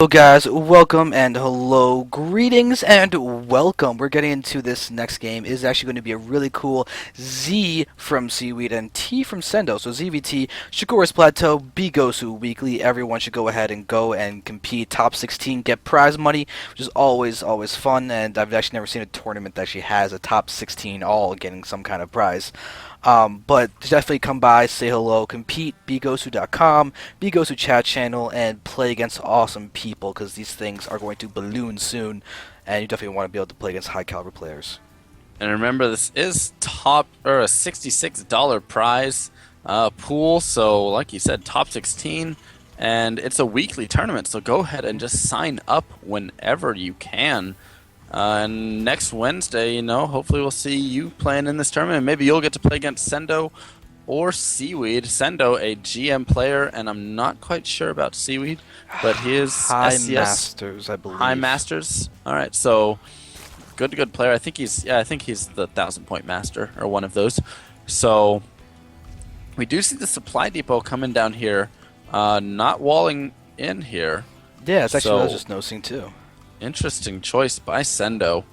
Hello guys, welcome and hello, greetings and welcome. We're getting into this next game. It is actually going to be a really cool Z from SeaWeed and T from SenDoh. So ZVT, Shakuras, Plateau, BeGosu Weekly. Everyone should go ahead and go and compete. Top 16, get prize money, which is always fun. And I've actually never seen a tournament that actually has a top 16 all getting some kind of prize. But definitely come by, say hello, compete, BeGosu.com, BeGosu chat channel, and play against awesome people because these things are going to balloon soon, and you definitely want to be able to play against high caliber players. And remember, this is top or a $66 prize pool. So, like you said, top 16, and it's a weekly tournament. So go ahead and just sign up whenever you can. And next Wednesday, hopefully we'll see you playing in this tournament. Maybe you'll get to play against SenDoh or SeaWeed. SenDoh, a GM player, and I'm not quite sure about SeaWeed, but he is High SCS Masters, I believe. High Masters. All right, so good player. I think he's the 1,000-point master or one of those. So we do see the supply depot coming down here, not walling in here. Yeah, it's actually what I was just noticing too. Interesting choice by SenDoh.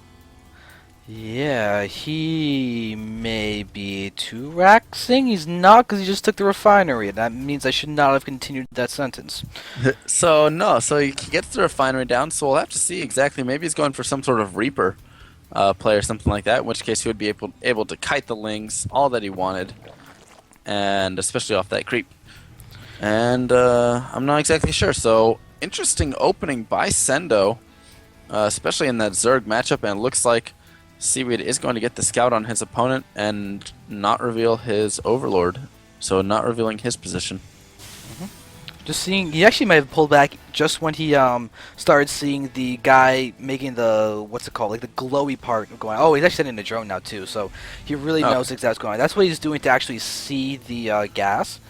Yeah, he may be two-raxing. He's not, because he just took the refinery, and that means I should not have continued that sentence. So he gets the refinery down, so we'll have to see exactly. Maybe he's going for some sort of Reaper play or something like that, in which case he would be able to kite the lings, all that he wanted, and especially off that creep. And I'm not exactly sure, so interesting opening by SenDoh. Especially in that Zerg matchup, and it looks like SeaWeed is going to get the scout on his opponent and not reveal his overlord, so not revealing his position. Just seeing, he actually might have pulled back just when he started seeing the guy making the, what's it called, like the glowy part of going. Oh, he's actually sending a drone now too, so he really knows exactly what's going on. That's what he's doing to actually see the gas.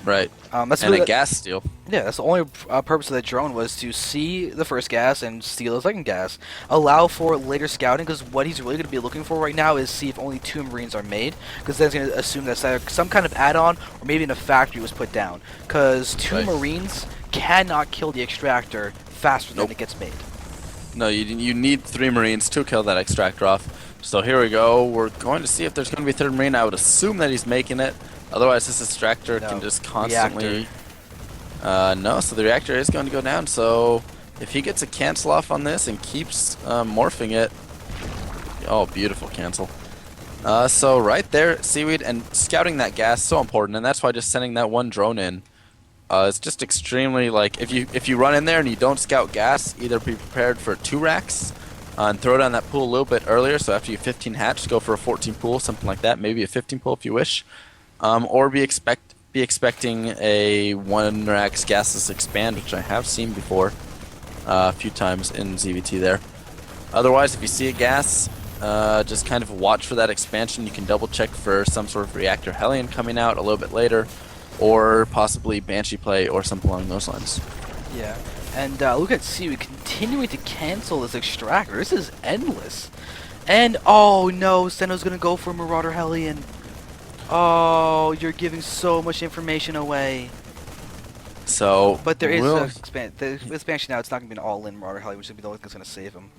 Right. That's and really a gas steal. Yeah, that's the only purpose of that drone, was to see the first gas and steal the second gas. Allow for later scouting, because what he's really going to be looking for right now is see if only 2 Marines are made, because then he's going to assume that either some kind of add-on or maybe in a factory was put down, because 2 Marines cannot kill the extractor faster than it gets made. No, you need 3 Marines to kill that extractor off. So here we go. We're going to see if there's going to be a 3rd Marine. I would assume that he's making it. Otherwise, this extractor can just constantly... no, so the reactor is going to go down. So if he gets a cancel off on this and keeps morphing it... Oh, beautiful cancel. So right there, SeaWeed, and scouting that gas, so important. And that's why just sending that one drone in. It's just extremely, like, if you run in there and you don't scout gas, either be prepared for 2 racks and throw down that pool a little bit earlier. So after you 15 hatch, go for a 14 pool, something like that. Maybe a 15 pool if you wish. Or be expecting a 1 racks gasless expand, which I have seen before a few times in ZVT there. Otherwise, if you see a gas, just kind of watch for that expansion. You can double check for some sort of reactor Hellion coming out a little bit later, or possibly Banshee play or something along those lines. Yeah, and look at SeaWeed continuing to cancel this extractor. This is endless. And oh no, SenDoh's gonna go for Marauder Hellion. Oh, you're giving so much information away. So, but there is the expansion now. It's not going to be an all-in Marauder Hellion, which is going to be the only thing that's going to save him.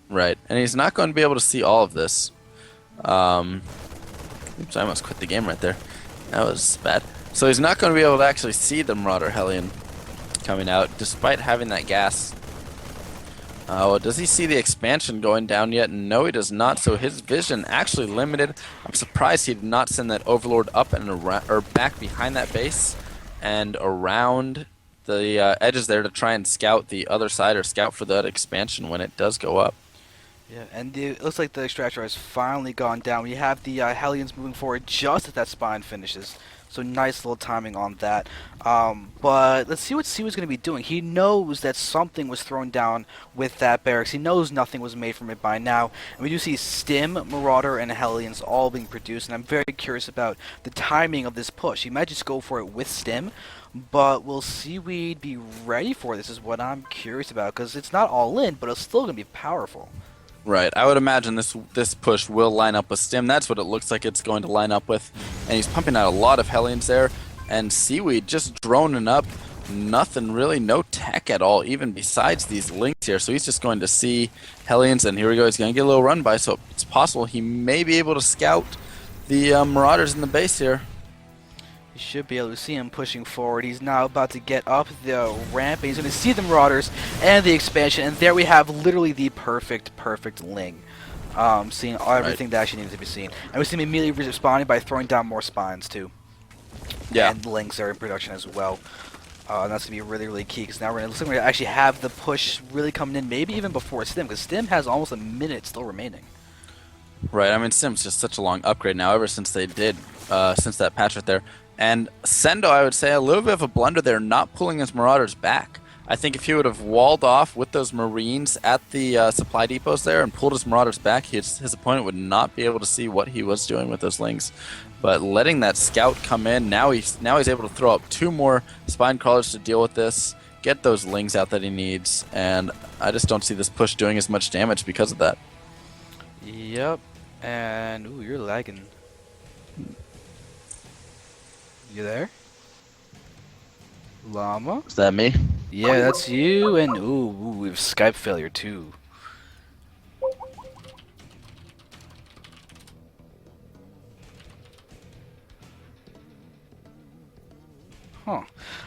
Right, and he's not going to be able to see all of this. Oops, I almost quit the game right there. That was bad. So he's not going to be able to actually see the Marauder Hellion coming out, despite having that gas. Does he see the expansion going down yet? No, he does not. So his vision actually limited. I'm surprised he did not send that Overlord up and around, or back behind that base and around the edges there to try and scout the other side or scout for that expansion when it does go up. Yeah, and it looks like the extractor has finally gone down. We have the Hellions moving forward just as that spine finishes. So nice little timing on that. But let's see what SeaWeed's going to be doing. He knows that something was thrown down with that barracks. He knows nothing was made from it by now. And we do see Stim, Marauder, and Hellions all being produced. And I'm very curious about the timing of this push. He might just go for it with Stim. But will SeaWeed be ready for this is what I'm curious about. Because it's not all in, but it's still going to be powerful. Right. I would imagine this push will line up with Stim. That's what it looks like it's going to line up with. And he's pumping out a lot of Hellions there. And SeaWeed just droning up nothing really, no tech at all, even besides these links here. So he's just going to see Hellions, and here we go. He's going to get a little run by, so it's possible he may be able to scout the Marauders in the base here. You should be able to see him pushing forward. He's now about to get up the ramp, and he's going to see the Marauders and the expansion, and there we have literally the perfect ling. Seeing everything that actually needed to be seen. And we see him immediately responding by throwing down more spines too. Yeah. And links are in production as well. And that's going to be really, really key, because now it looks like we're going to actually have the push really coming in, maybe even before Stim, because Stim has almost a minute still remaining. Right, I mean, Stim's just such a long upgrade now, ever since they did, since that patch right there. And SenDoh, I would say, a little bit of a blunder there, not pulling his Marauders back. I think if he would have walled off with those Marines at the supply depots there and pulled his Marauders back, his opponent would not be able to see what he was doing with those lings. But letting that scout come in, now he's able to throw up 2 more spine crawlers to deal with this, get those lings out that he needs, and I just don't see this push doing as much damage because of that. Yep, and ooh, you're lagging. You there? Llama? Is that me? Yeah, that's you, and ooh, we have Skype failure too. Huh.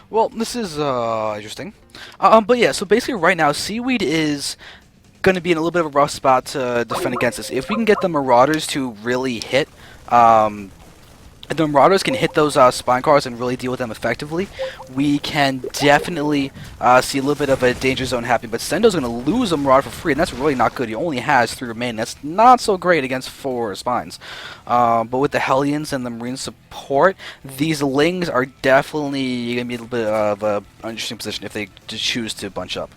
Well, this is interesting. But yeah, so basically right now, SeaWeed is going to be in a little bit of a rough spot to defend against us. If we can get the Marauders to really hit, if the Marauders can hit those spine cars and really deal with them effectively, we can definitely see a little bit of a danger zone happening. But SenDoh's going to lose a Marauder for free, and that's really not good. He only has 3 remaining. That's not so great against 4 spines. But with the Hellions and the Marine support, these Lings are definitely going to be a little bit of an interesting position if they choose to bunch up.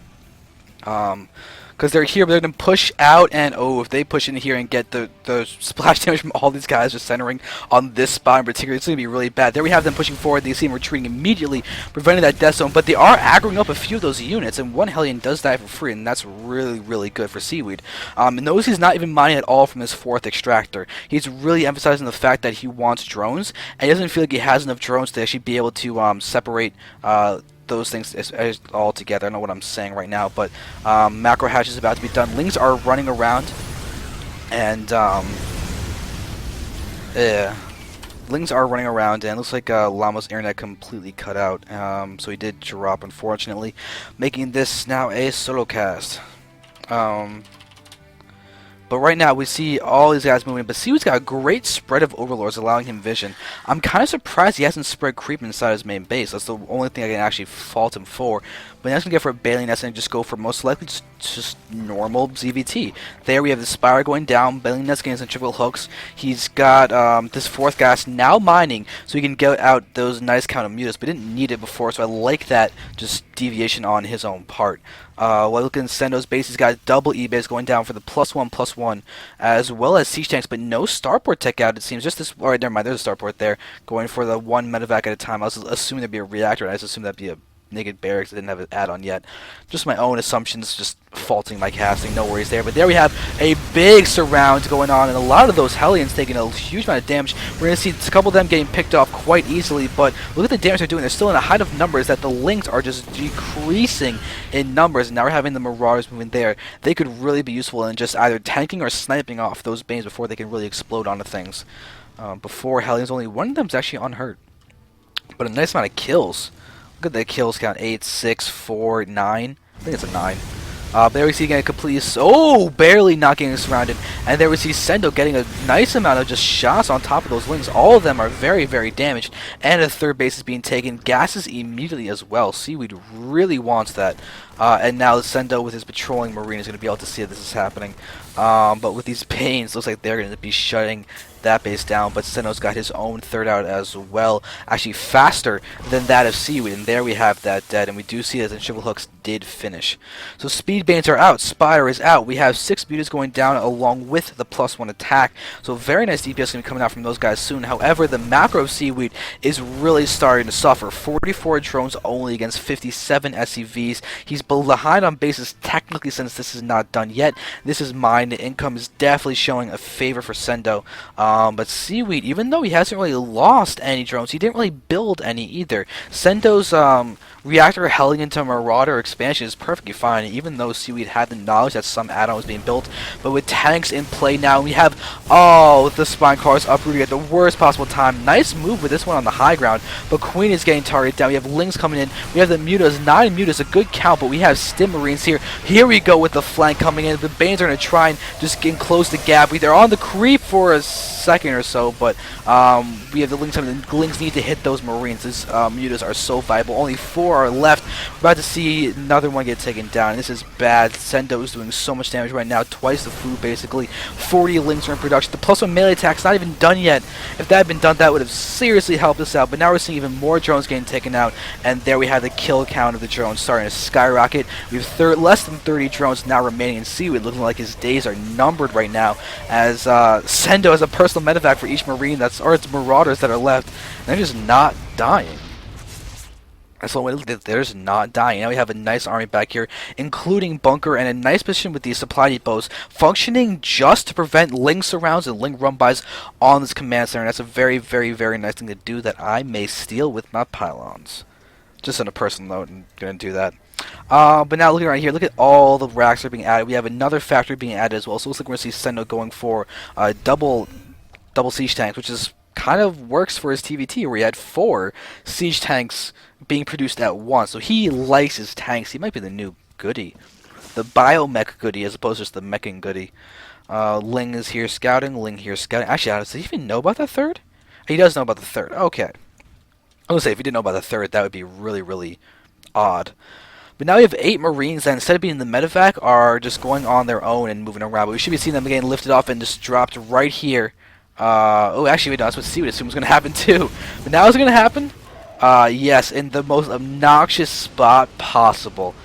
Because they're here, but they're going to push out, and oh, if they push in here and get the splash damage from all these guys just centering on this spot in particular, it's going to be really bad. There we have them pushing forward. They see them retreating immediately, preventing that death zone, but they are aggroing up a few of those units, and one Hellion does die for free, and that's really, really good for SeaWeed. And notice he's not even mining at all from his 4th extractor. He's really emphasizing the fact that he wants drones, and he doesn't feel like he has enough drones to actually be able to separate those things as all together. I don't know what I'm saying right now, but macro hatch is about to be done. Lings are running around, and Lings are running around, and it looks like Llama's internet completely cut out, so he did drop, unfortunately, making this now a solo cast. But right now, we see all these guys moving, but SeaWeed's got a great spread of Overlords, allowing him vision. I'm kind of surprised he hasn't spread creep inside his main base. That's the only thing I can actually fault him for. But he's going to go for a Bailey Nest and just go for most likely just normal ZVT. There we have the Spire going down, Bailey Nest getting some triple hooks. He's got this 4th gas now mining, so he can get out those nice count of mutas, but didn't need it before, so I like that just deviation on his own part. While looking at SenDoh's base, he's got double E-base going down for the +1/+1, as well as siege tanks, but no starport tech out, it seems. Just this, alright, never mind, there's a starport there, going for the 1 medevac at a time. I was assuming there'd be a reactor, and I just assumed that'd be a naked barracks. I didn't have an add-on yet. Just my own assumptions, just faulting my casting, no worries there. But there we have a big surround going on, and a lot of those Hellions taking a huge amount of damage. We're going to see a couple of them getting picked off quite easily, but look at the damage they're doing. They're still in a height of numbers that the Lings are just decreasing in numbers, and now we're having the Marauders moving there. They could really be useful in just either tanking or sniping off those Banes before they can really explode onto things. Before Hellions, only one of them is actually unhurt, but a nice amount of kills. Look at the kills count, 8, 6, 4, 9. I think it's a 9. There we see getting a complete, barely not getting surrounded. And there we see SenDoh getting a nice amount of just shots on top of those Lings. All of them are very, very damaged. And a 3rd base is being taken. Gases immediately as well. SeaWeed really wants that. And now SenDoh with his patrolling Marine is going to be able to see that this is happening. But with these Pains, looks like they're going to be shutting that base down, but SenDoh's got his own 3rd out as well, actually faster than that of SeaWeed, and there we have that dead, and we do see that the triple hooks did finish. So speed banes are out, Spire is out, we have 6 mutas going down along with the +1 attack, so very nice DPS going to be coming out from those guys soon. However, the macro of SeaWeed is really starting to suffer. 44 drones only against 57 SCVs. He's behind on bases technically since this is not done yet. This is mine. The income is definitely showing a favor for SenDoh. But SeaWeed, even though he hasn't really lost any drones, he didn't really build any either. SenDoh's Reactor helling into Marauder expansion is perfectly fine, even though SeaWeed had the knowledge that some add-on was being built. But with tanks in play now, we have all the Spine Cars uprooted at the worst possible time. Nice move with this one on the high ground, but Queen is getting targeted down. We have Lings coming in. We have the Mutas. 9 Mutas, a good count, but we have Stim Marines here. Here we go with the flank coming in. The Banes are going to try and just close the gap. They're on the creep for a second or so, but we have the Lings coming in. The Lings need to hit those Marines. These Mutas are so viable. Only 4 are left. We're about to see another one get taken down. This is bad. SenDoh is doing so much damage right now. Twice the food, basically. 40 Lings are in production. The +1 melee attack's not even done yet. If that had been done, that would have seriously helped us out. But now we're seeing even more drones getting taken out. And there we have the kill count of the drones starting to skyrocket. We have less than 30 drones now remaining in SeaWeed, looking like his days are numbered right now. As SenDoh has a personal medevac for each Marine or its Marauders that are left. And they're just not dying. That's the way they're just not dying. Now we have a nice army back here, including bunker and a nice position with these supply depots, functioning just to prevent Ling surrounds and Ling run-bys on this command center. And that's a very, very, very nice thing to do that I may steal with my pylons. Just on a personal note, I'm going to do that. But now looking right here, look at all the racks that are being added. We have another factory being added as well. So it looks like we're going to see SenDoh going for double siege tanks, which is kind of works for his TVT, where he had 4 siege tanks being produced at once. So he likes his tanks. He might be the new goodie, the biomech goodie, as opposed to just the meching goodie. Ling is here scouting. Ling here scouting. Actually, does he even know about the 3rd? He does know about the 3rd. Okay. I was gonna say, if he didn't know about the 3rd, that would be really, really odd. But now we have 8 Marines that, instead of being in the medevac, are just going on their own and moving around. But we should be seeing them getting lifted off and just dropped right here. Oh, actually, wait, no, that's what SeaWeed assumed was going to happen too. But now is it going to happen? Yes, in the most obnoxious spot possible.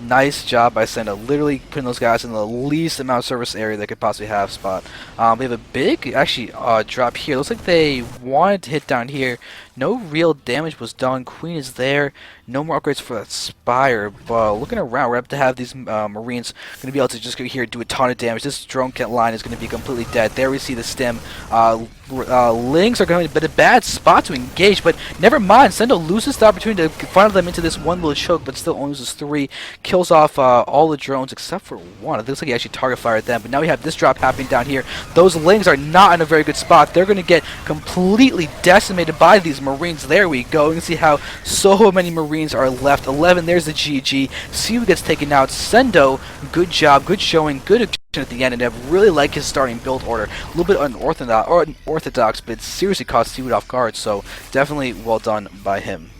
Nice job by SenDoh, literally putting those guys in the least amount of service area they could possibly have spot. We have a big, actually, drop here. Looks like they wanted to hit down here. No real damage was done. Queen is there. No more upgrades for that Spire. But looking around, we're able to have these Marines going to be able to just go here and do a ton of damage. This drone line is going to be completely dead. There we see the stem. Lings are going to be a bad spot to engage, but never mind. SenDoh loses the opportunity to funnel them into this one little choke, but still only loses 3. Kills off all the drones except for 1. It looks like he actually target fired them, but now we have this drop happening down here. Those Lings are not in a very good spot. They're going to get completely decimated by these Marines. There we go. You can see how so many Marines are left. 11. There's the GG. SeaWeed gets taken out. SenDoh, good job, good showing, good at the end, and I really like his starting build order. A little bit unorthodox, but it seriously caught SeaWeed off guard, so definitely well done by him.